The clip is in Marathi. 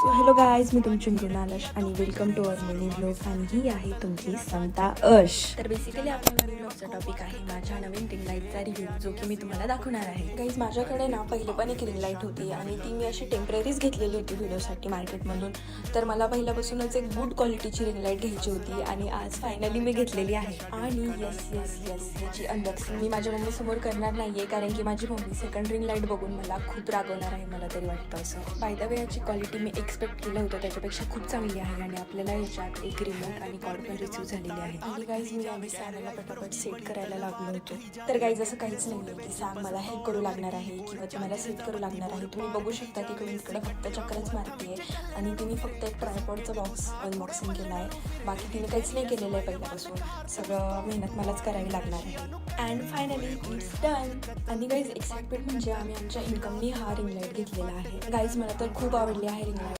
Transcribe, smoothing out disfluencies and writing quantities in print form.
सो हॅलो गाईज, मी तुमची मृणालश आणि welcome to our mini blog. आणि ही आहे तुमची समता अर्श. तर बेसिकली आपल्या मिनी ब्लॉगचा टॉपिक आहे माझ्या नवीन रिंग लाईटचा रिव्ह्यू, जो की मी तुम्हाला दाखवणार आहे. गाईज, माझ्याकडे ना पहिले पण एक रिंग लाईट होती आणि ती मी अशी टेम्पररीच घेतलेली होती व्हिडिओसाठी मार्केटमधून. तर मला पहिल्यापासूनच एक गुड क्वालिटीची रिंग लाईट घ्यायची होती आणि आज फायनली मी घेतलेली आहे. आणि येस येस येस याची अनबॉक्सिंग मी माझ्या मम्मीसमोर करणार नाहीये, कारण की माझी मम्मी सेकंड रिंग लाईट बघून मला खूप रागवणार आहे, मला तरी वाटतं असं. बाय द वे, याची क्वालिटी मी एक्सपेक्ट केलं होतं त्याच्यापेक्षा खूप चांगली आहे आणि आपल्याला याच्यात एक रिमोट आणि कॉर्ड पण रिसीव्ह झालेली आहे. आणि गाईज, मी आधी सॅमला पटापट सेट करायला लागलो होतो. तर गाईज, असं काहीच नाही आहे की सॅम मला हेल्प करू लागणार आहे किंवा ती मला सेट करू लागणार आहे. तुम्ही बघू शकता तिकडून इकडं फक्त चक्करच मारते आणि तिने फक्त एक ट्रायपॉडचा बॉक्स अनबॉक्सिंग केला आहे. बाकी तिने काहीच नाही केलेलं आहे पहिल्यापासून. सगळं मेहनत मलाच करावी लागणार आहे. And finally it's done. आणि गाईज, एक्साइटमेंट म्हणजे आम्ही आमच्या इन्कमनी हा रिंग लाईट घेतलेला आहे. गाईज, मला तर खूप आवडली आहे रिंग लाईट.